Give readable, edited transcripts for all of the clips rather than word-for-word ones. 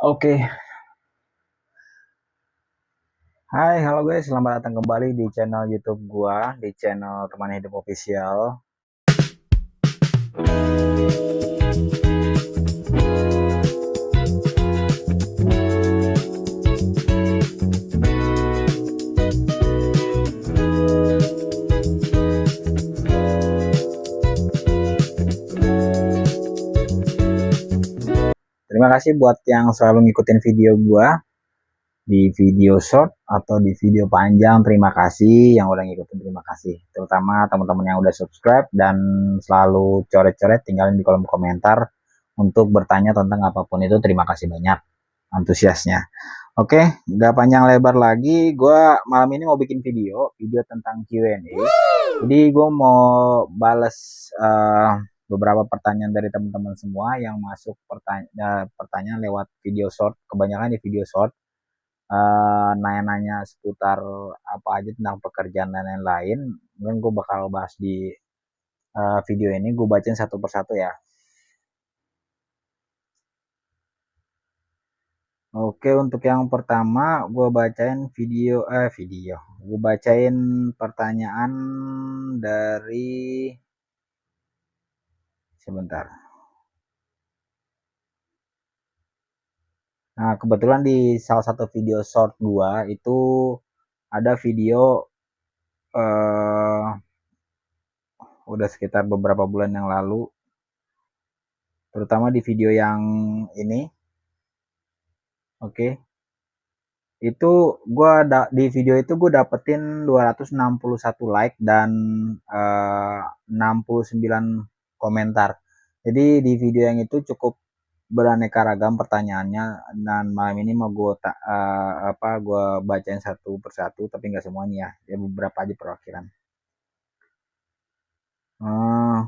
Oke, hai, halo guys, selamat datang kembali di channel YouTube gua, di channel Teman Hidup Official. Terima kasih buat yang selalu ngikutin video gua di video short atau di video panjang. Terima kasih yang udah ngikutin, terima kasih. Terutama teman-teman yang udah subscribe dan selalu coret-coret tinggalin di kolom komentar untuk bertanya tentang apapun itu. Terima kasih banyak antusiasnya. Oke, nggak panjang lebar lagi, gue malam ini mau bikin video tentang Q&A. Jadi gue mau bales beberapa pertanyaan dari teman-teman semua yang masuk pertanyaan lewat video short, kebanyakan di video short, nanya-nanya seputar apa aja tentang pekerjaan dan lain-lain. Mungkin gue bakal bahas di video ini, gue bacain satu persatu ya. Oke, untuk yang pertama, gue bacain video. Gue bacain pertanyaan dari, sebentar. Nah, kebetulan di salah satu video short gue itu ada video eh, udah sekitar beberapa bulan yang lalu, terutama di video yang ini. Oke, itu di video itu gue dapetin 261 like dan 69 komentar. Jadi di video yang itu cukup beraneka ragam pertanyaannya, dan malam ini mau gue bacain satu persatu, tapi nggak semuanya ya, ya beberapa aja perwakilan. uh,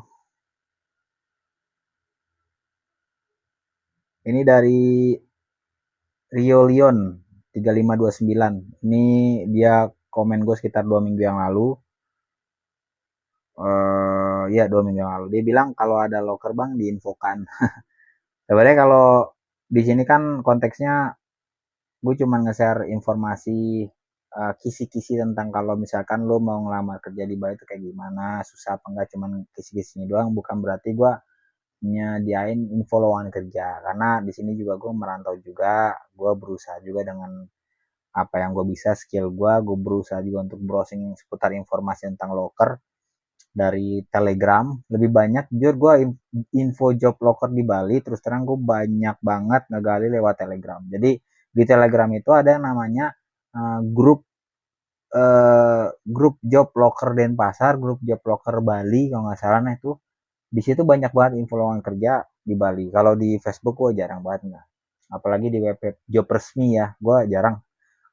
ini dari Rio Leon 3529. Ini dia komen gue sekitar 2 minggu yang lalu. Ya 2 minggu yang lalu dia bilang kalau ada loker bang diinfokan. Sebenarnya kalau di sini kan konteksnya gue cuma nge-share informasi, kisi-kisi tentang kalau misalkan lo mau ngelamar kerja di Bali itu kayak gimana, susah apa enggak, cuman kisi-kisinya doang, bukan berarti gue nyediain info lowongan kerja. Karena di sini juga gue merantau juga, gue berusaha juga dengan apa yang gue bisa, skill gue berusaha juga untuk browsing seputar informasi tentang loker dari Telegram. Lebih banyak jujur gue info job locker di Bali, terus terang gue banyak banget ngegali lewat Telegram. Jadi di Telegram itu ada yang namanya grup, grup job locker Denpasar, grup job locker Bali kalau nggak salah. Nah itu di situ banyak banget info lowongan kerja di Bali. Kalau di Facebook gue jarang banget nggak, apalagi di web job resmi ya gue jarang.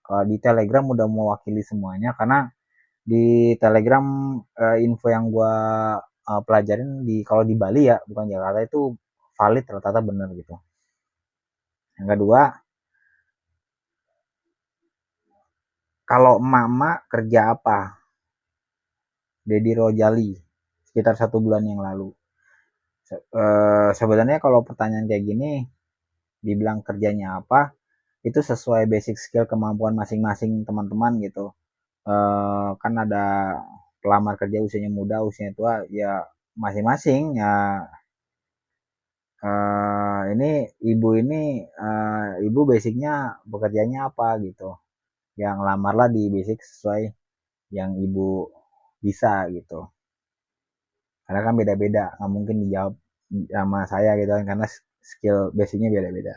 Kalau di Telegram udah mewakili semuanya, karena di Telegram info yang gue pelajarin di kalau di Bali ya, bukan Jakarta, itu valid, rata-rata bener gitu. Yang kedua, kalau emak-emak kerja apa? Dedi Rojali sekitar 1 bulan yang lalu. Sebenarnya kalau pertanyaan kayak gini dibilang kerjanya apa, itu sesuai basic skill kemampuan masing-masing teman-teman gitu. Kan ada pelamar kerja usianya muda, usianya tua, ya masing-masing ya. Ini ibu basicnya bekerjanya apa gitu, yang lamarlah di basic sesuai yang ibu bisa gitu, karena kan beda-beda, nggak mungkin dijawab sama saya gitu kan, karena skill basicnya beda-beda.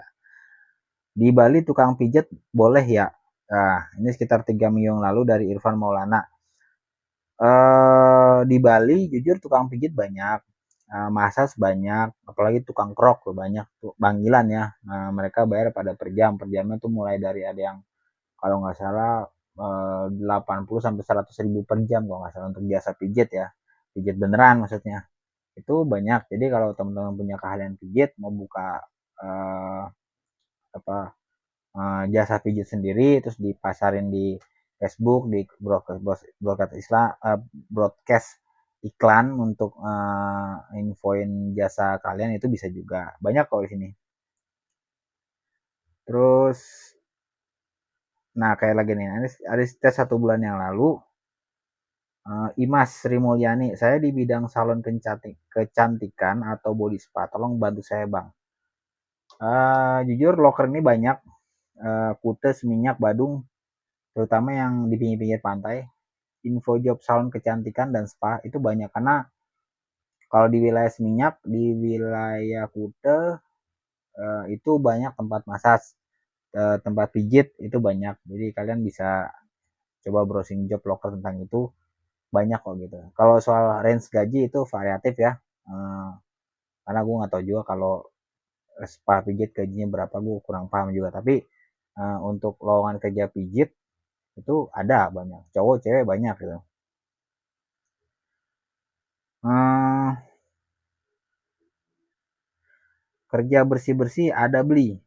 Di Bali tukang pijet boleh ya? Nah, ini sekitar 3 minggu yang lalu dari Irfan Maulana. Di Bali jujur tukang pijit banyak, massas banyak, apalagi tukang krok tuh banyak tuh panggilan ya. Nah, mereka bayar pada per jamnya tuh mulai dari ada yang kalau nggak salah 80 sampai 100 ribu per jam kalau nggak salah untuk jasa pijit ya, pijit beneran maksudnya. Itu banyak. Jadi kalau teman-teman punya keahlian pijit, mau buka eh, apa jasa pijit sendiri, terus dipasarin di Facebook, di broadcast Islam, broadcast iklan untuk infoin jasa kalian, itu bisa juga banyak kok di sini. Terus, nah kayak lagi nih, ada tes 1 bulan yang lalu, Imas Sri Mulyani, saya di bidang salon kecantikan atau body spa, tolong bantu saya bang. Jujur loker ini banyak, Kute, Seminyak, Badung, terutama yang di pinggir-pinggir pantai. Info job salon kecantikan dan spa itu banyak, karena kalau di wilayah Seminyak, di wilayah Kute, itu banyak tempat massage, tempat pijit itu banyak. Jadi kalian bisa coba browsing job loker tentang itu, banyak kok gitu. Kalau soal range gaji itu variatif ya. Eh, karena gue nggak tahu juga kalau spa pijit gajinya berapa, gue kurang paham juga. Tapi untuk lowongan kerja pijit itu ada banyak, cowok cewek banyak gitu. Eh, kerja bersih bersih ada beli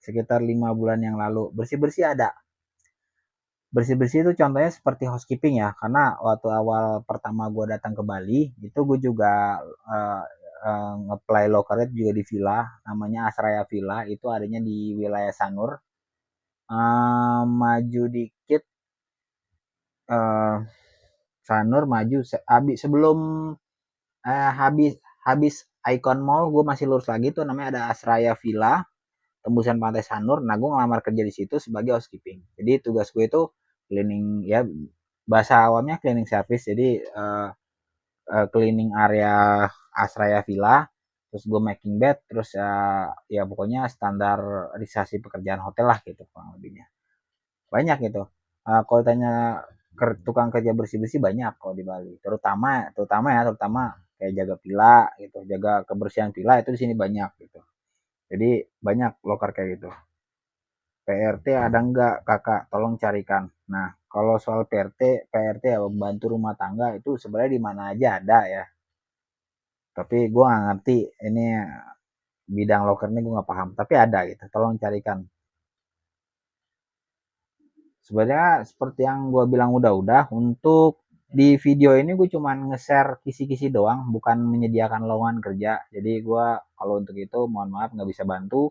sekitar 5 bulan yang lalu. Bersih bersih ada. Bersih bersih itu contohnya seperti housekeeping ya, karena waktu awal pertama gue datang ke Bali itu gue juga uh, nge-apply lokalnya juga di villa, namanya Asraya Villa, itu adanya di wilayah Sanur. Maju dikit, uh, Sanur maju habis sebelum habis habis Icon Mall, gue masih lurus lagi tuh, namanya ada Asraya Villa, tembusan Pantai Sanur. Nah, gue ngelamar kerja di situ sebagai housekeeping. Jadi tugas gue itu cleaning ya, bahasa awamnya cleaning service. Jadi cleaning area Asraya Villa, terus gue making bed, terus ya pokoknya standarisasi pekerjaan hotel lah gitu kurang lebihnya. Banyak gitu. Kalau tanya tukang kerja bersih-bersih banyak kalau di Bali. Terutama kayak jaga villa gitu, jaga kebersihan villa itu di sini banyak gitu. Jadi banyak loker kayak gitu. PRT ada enggak kakak? Tolong carikan. Nah, kalau soal PRT ya membantu rumah tangga itu sebenarnya di mana aja ada ya. Tapi gue nggak ngerti ini bidang loker ini, gue nggak paham. Tapi ada gitu. Tolong carikan. Sebenarnya seperti yang gue bilang udah untuk di video ini gue cuman nge-share kisi-kisi doang, bukan menyediakan lowongan kerja. Jadi gue kalau untuk itu mohon maaf nggak bisa bantu.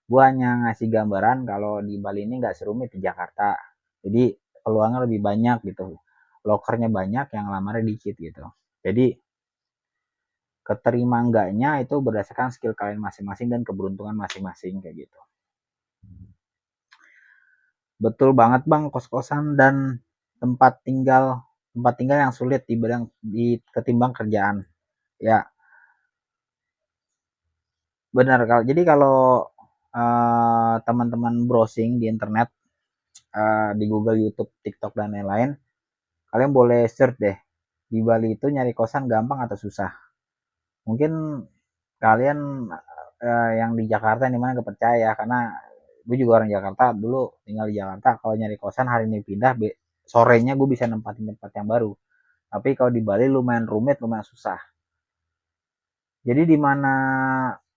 Gue hanya ngasih gambaran kalau di Bali ini nggak serumit di Jakarta. Jadi peluangnya lebih banyak gitu. Lokernya banyak, yang lamarnya dikit gitu. Jadi keterima enggaknya itu berdasarkan skill kalian masing-masing dan keberuntungan masing-masing kayak gitu. Betul banget bang, kos-kosan dan tempat tinggal tempat tinggal yang sulit di ketimbang kerjaan. Ya, benar. Kalau teman-teman browsing di internet, di Google, YouTube, TikTok dan lain-lain, kalian boleh search deh. Di Bali itu nyari kosan gampang atau susah? Mungkin kalian yang di Jakarta yang dimana gak percaya, karena gue juga orang Jakarta, dulu tinggal di Jakarta. Kalau nyari kosan hari ini pindah, sorenya gue bisa nempatin tempat yang baru. Tapi kalau di Bali lumayan rumit, lumayan susah. Jadi di mana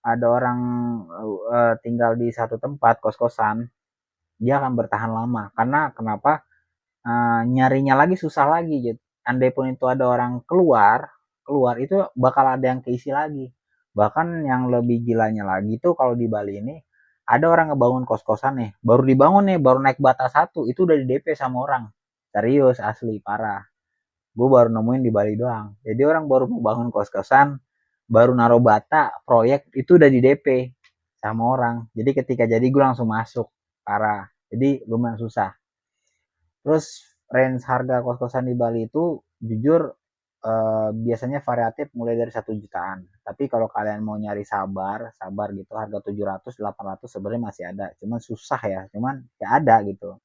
ada orang tinggal di satu tempat kos-kosan, dia akan bertahan lama. Karena kenapa? Nyarinya lagi susah lagi gitu. Andai pun itu ada orang keluar, keluar itu bakal ada yang keisi lagi. Bahkan yang lebih gilanya lagi tuh kalau di Bali ini ada orang ngebangun kos-kosan nih, baru dibangun nih, baru naik bata satu, itu udah di DP sama orang. Serius, asli, parah. Gue baru nemuin di Bali doang. Jadi orang baru mau bangun kos-kosan, baru naruh bata, proyek itu udah di DP sama orang. Jadi ketika jadi gue langsung masuk, parah. Jadi lumayan susah. Terus range harga kos-kosan di Bali itu jujur biasanya variatif mulai dari 1 jutaan. Tapi kalau kalian mau nyari sabar, sabar gitu, harga 700, 800 sebenarnya masih ada. Cuman susah ya, cuman ya ada gitu.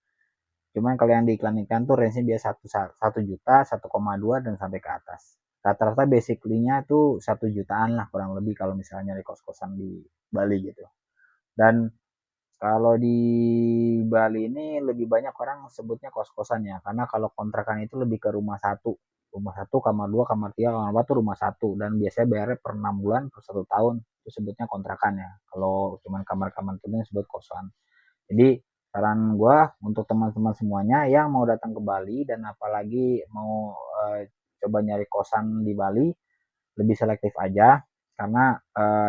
Cuman kalau yang diiklankan tuh range-nya biasa 1 juta, 1,2 dan sampai ke atas. Rata-rata basically-nya tuh 1 jutaan lah kurang lebih kalau misalnya nyari kos-kosan di Bali gitu. Dan kalau di Bali ini lebih banyak orang sebutnya kos-kosan ya, karena kalau kontrakan itu lebih ke rumah satu, kamar dua, kamar tiga, kamar empat tuh rumah satu, dan biasanya bayarnya per 6 bulan, per 1 tahun, itu sebutnya kontrakan ya. Kalau cuma kamar-kamar itu disebut kosan. Jadi saran gue untuk teman-teman semuanya yang mau datang ke Bali dan apalagi mau coba nyari kosan di Bali, lebih selektif aja karena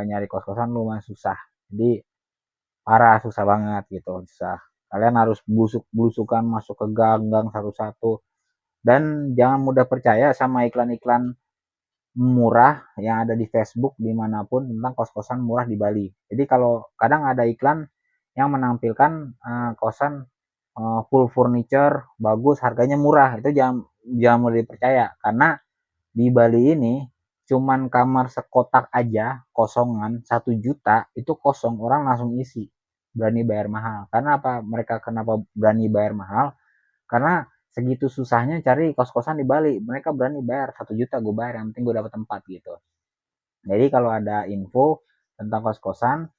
nyari kos-kosan lumayan susah. Jadi parah, susah banget gitu, susah. Kalian harus blusukan masuk ke gang-gang satu-satu, dan jangan mudah percaya sama iklan-iklan murah yang ada di Facebook dimanapun tentang kos-kosan murah di Bali. Jadi kalau kadang ada iklan yang menampilkan kosan full furniture bagus harganya murah, itu jangan jangan mudah dipercaya, karena di Bali ini cuman kamar sekotak aja kosongan 1 juta itu kosong, orang langsung isi, berani bayar mahal. Karena apa mereka kenapa berani bayar mahal? Karena segitu susahnya cari kos-kosan di Bali, mereka berani bayar 1 juta, gue bayar yang penting gue dapat tempat gitu. Jadi kalau ada info tentang kos-kosan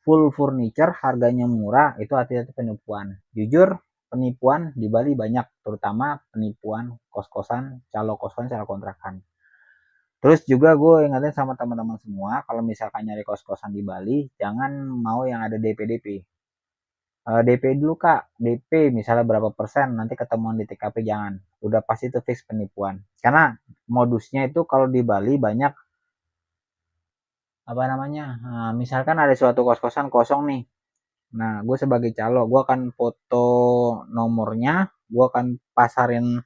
full furniture harganya murah, itu hati-hati penipuan. Jujur, penipuan di Bali banyak, terutama penipuan kos-kosan, calo kosan, calo kontrakan. Terus juga gue ingetin sama teman-teman semua, kalau misalkan nyari kos-kosan di Bali, jangan mau yang ada DP-DP. DP dulu kak, DP misalnya berapa persen, nanti ketemuan di TKP, jangan. Udah pasti itu fix penipuan. Karena modusnya itu kalau di Bali banyak, apa namanya, misalkan ada suatu kos-kosan kosong nih. Nah, gue sebagai calo, gue akan foto nomornya, gue akan pasarin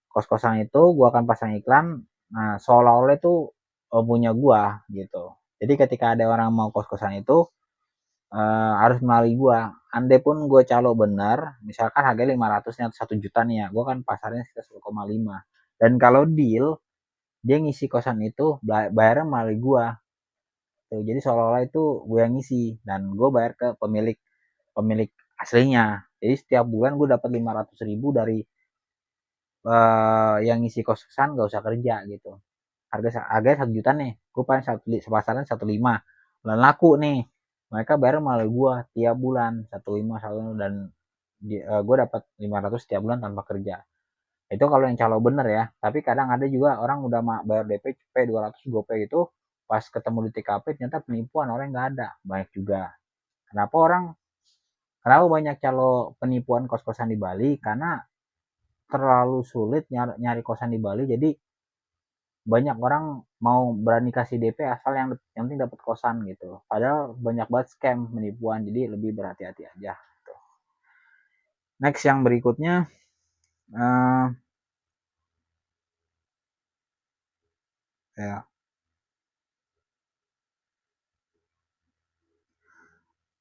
kos-kosan itu, gue akan pasang iklan. Nah, seolah-olah itu punya gue gitu. Jadi ketika ada orang mau kos-kosan itu harus melalui gue. Andai pun gue calo bener, misalkan harga 500 nya atau 1 juta nih ya, gue kan pasarnya sekitar 1,5. Dan kalau deal, dia ngisi kosan itu bayarnya melalui gue. Tuh, jadi seolah-olah itu gue yang ngisi dan gue bayar ke pemilik pemilik aslinya. Jadi setiap bulan gue dapat 500 ribu dari yang ngisi kosan gak usah kerja gitu. Harga 1 juta nih, gue paling pasaran 1,5, bulan laku nih, mereka bayar melalui gue tiap bulan 1,5 dan gue dapat 500 tiap bulan tanpa kerja. Itu kalau yang calo bener ya. Tapi kadang ada juga orang udah bayar DP cepet 200 gope itu, pas ketemu di TKP ternyata penipuan, orang nggak ada, banyak juga. Kenapa orang Kenapa banyak calo penipuan kos-kosan di Bali? Karena terlalu sulit nyari kosan di Bali, jadi banyak orang mau berani kasih DP asal yang penting dapat kosan gitu. Padahal banyak banget scam penipuan, jadi lebih berhati-hati aja. Next yang berikutnya, uh, ya,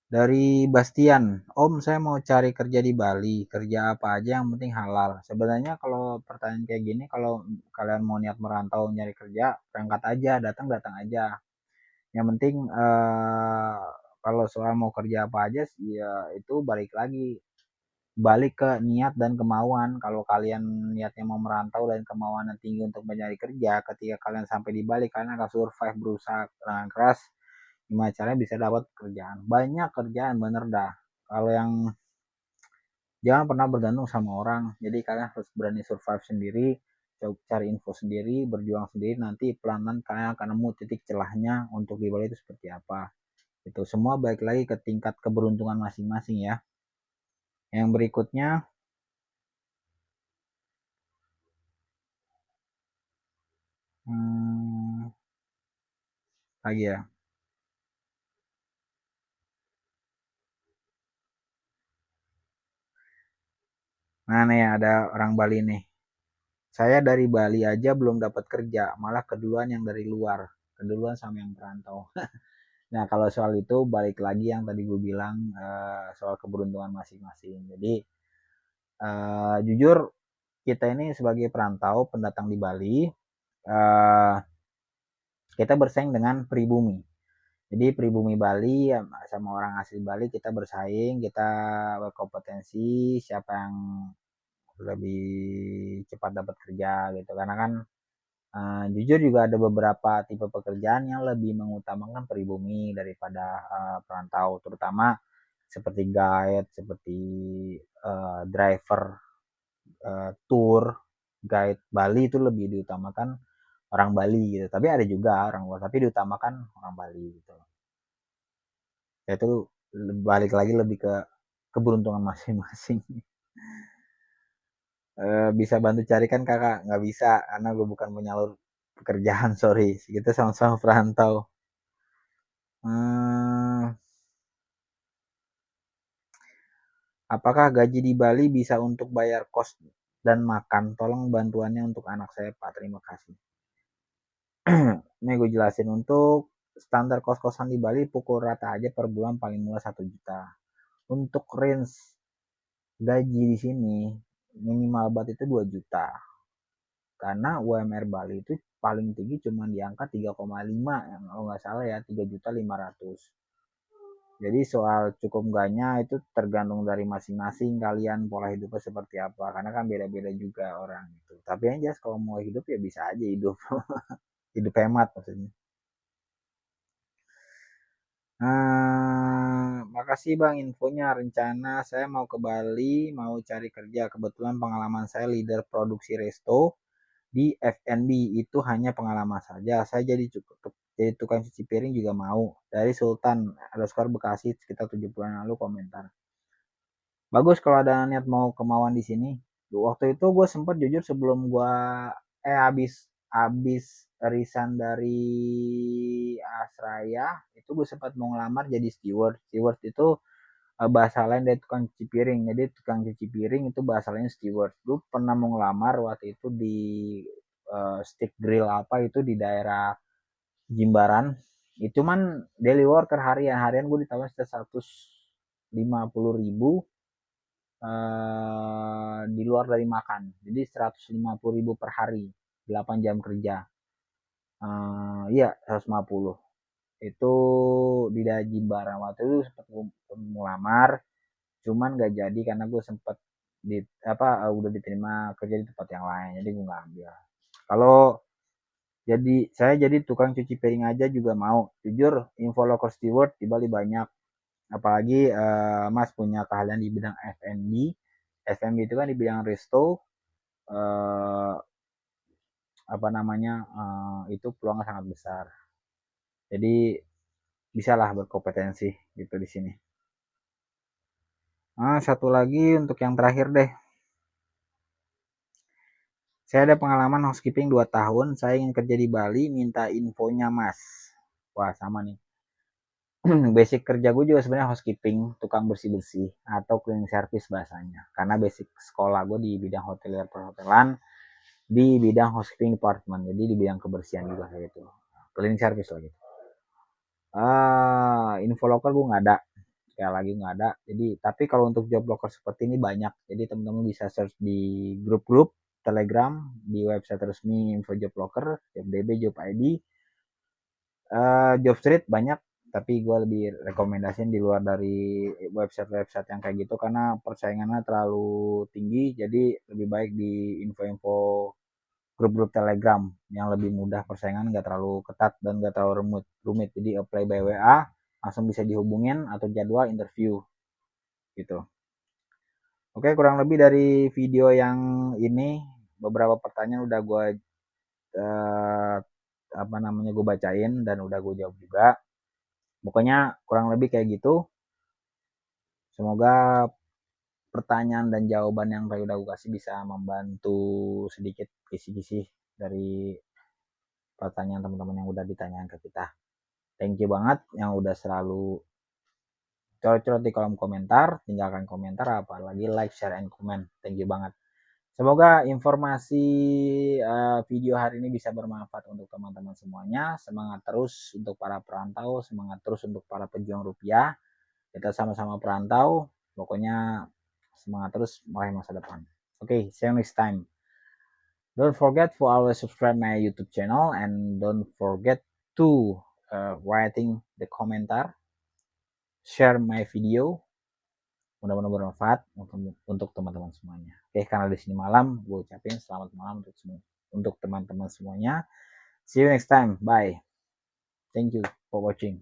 dari Bastian. Om, saya mau cari kerja di Bali. Kerja apa aja yang penting halal. Sebenarnya kalau pertanyaan kayak gini, kalau kalian mau niat merantau nyari kerja, berangkat aja, datang aja. Yang penting kalau soal mau kerja apa aja, ya itu balik ke niat dan kemauan. Kalau kalian niatnya mau merantau dan kemauan yang tinggi untuk mencari kerja, ketika kalian sampai di Bali kalian akan survive, berusaha dengan keras gimana caranya bisa dapat kerjaan. Banyak kerjaan bener dah. Kalau yang jangan pernah bergantung sama orang, jadi kalian harus berani survive sendiri, cari info sendiri, berjuang sendiri, nanti pelan-pelan kalian akan nemu titik celahnya untuk di Bali itu seperti apa. Itu semua baik lagi ke tingkat keberuntungan masing-masing ya. Yang berikutnya, hmm, lagi ya. Nah nih ada orang Bali nih. Saya dari Bali aja belum dapat kerja, malah keduluan yang dari luar. Keduluan sama yang perantau. Nah kalau soal itu balik lagi yang tadi gue bilang soal keberuntungan masing-masing. Jadi jujur kita ini sebagai perantau pendatang di Bali, uh, kita bersaing dengan pribumi. Jadi pribumi Bali ya, sama orang asli Bali kita bersaing, kita berkompetensi siapa yang lebih cepat dapat kerja gitu. Karena kan jujur juga ada beberapa tipe pekerjaan yang lebih mengutamakan pribumi daripada perantau, terutama seperti guide, seperti driver tour, guide Bali itu lebih diutamakan orang Bali gitu. Tapi ada juga orang luar, tapi diutamakan orang Bali gitu. Ya itu balik lagi lebih ke keberuntungan masing-masing. Bisa bantu carikan kakak? Nggak bisa, karena gue bukan penyalur pekerjaan, sorry. Kita sama-sama perantau. Hmm, Apakah gaji di Bali bisa untuk bayar kos dan makan? Tolong bantuannya untuk anak saya, Pak. Terima kasih. Ini gue jelasin untuk standar kos-kosan di Bali pukul rata aja per bulan paling murah 1 juta. Untuk range gaji di sini minimal banget itu 2 juta. Karena UMR Bali itu paling tinggi cuma di angka 3,5 kalau nggak salah ya, 3.500.000. Jadi soal cukup enggaknya itu tergantung dari masing-masing kalian pola hidupnya seperti apa. Karena kan beda-beda juga orang itu. Tapi yang jelas kalau mau hidup ya bisa aja hidup. Hidup hemat maksudnya. Makasih Bang infonya. Rencana saya mau ke Bali, mau cari kerja. Kebetulan pengalaman saya leader produksi resto di F&B itu hanya pengalaman saja. Saya jadi tukang cuci piring juga mau. Dari Sultan underscore Bekasi sekitar 7 bulan lalu komentar. Bagus kalau ada niat mau kemauan di sini. Waktu itu gue sempet jujur sebelum gue habis habis resign dari Asraya itu gue sempat mau ngelamar jadi steward. Steward itu bahasa lain dari tukang cuci piring. Jadi tukang cuci piring itu bahasa lainnya steward. Gue pernah mau ngelamar waktu itu di stick grill apa itu di daerah Jimbaran. Itu cuman daily worker harian gue ditawar sekitar 150.000 di luar dari makan. Jadi 150.000 per hari, 8 jam kerja. Iya 150. Itu di daerah Jimbaran. Waktu itu sempat melamar, cuman gak jadi karena gue sempet udah diterima kerja di tempat yang lain, jadi gue nggak ambil. Kalau saya jadi tukang cuci piring aja juga mau. Jujur info local steward di Bali banyak, apalagi Mas punya keahlian di bidang F&B. F&B itu kan di bidang resto, eh, apa namanya, itu peluangnya sangat besar. Jadi bisalah berkompetensi gitu di sini. Satu lagi untuk yang terakhir deh. Saya ada pengalaman housekeeping 2 tahun. Saya ingin kerja di Bali, minta infonya Mas. Wah sama nih. Basic kerja gue juga sebenarnya housekeeping, tukang bersih-bersih atau cleaning service bahasanya. Karena basic sekolah gue di bidang hotelier perhotelan, di bidang housekeeping department. Jadi di bidang kebersihan juga kayak gitu. Cleaning service lah gitu. Info lokal gue nggak ada. Sekali lagi nggak ada. Jadi tapi kalau untuk job locker seperti ini banyak. Jadi teman-teman bisa search di grup-grup Telegram, di website resmi info job locker, FDB, job ID, job street banyak. Tapi gue lebih rekomendasiin di luar dari website-website yang kayak gitu karena persaingannya terlalu tinggi. Jadi lebih baik di info-info grup-grup Telegram yang lebih mudah, persaingan nggak terlalu ketat dan nggak terlalu rumit. Jadi apply by WA langsung bisa dihubungin atau jadwal interview gitu. Oke, kurang lebih dari video yang ini beberapa pertanyaan udah gue eh, gue bacain dan udah gue jawab juga. Pokoknya kurang lebih kayak gitu. Semoga pertanyaan dan jawaban yang tadi udah gue kasih bisa membantu sedikit kisi-kisi dari pertanyaan teman-teman yang udah ditanyakan ke kita. Thank you banget yang udah selalu curhat di kolom komentar, tinggalkan komentar, apalagi like, share, and comment. Thank you banget. Semoga informasi video hari ini bisa bermanfaat untuk teman-teman semuanya. Semangat terus untuk para perantau, semangat terus untuk para pejuang rupiah. Kita sama-sama perantau, pokoknya semangat terus meraih masa depan. Okay, see you next time. Don't forget for always subscribe my YouTube channel and don't forget to writing the komentar, share my video, mudah-mudahan bermanfaat untuk teman-teman semuanya. Oke, karena di sini malam, gue ucapin selamat malam untuk teman-teman semuanya. See you next time. Bye. Thank you for watching.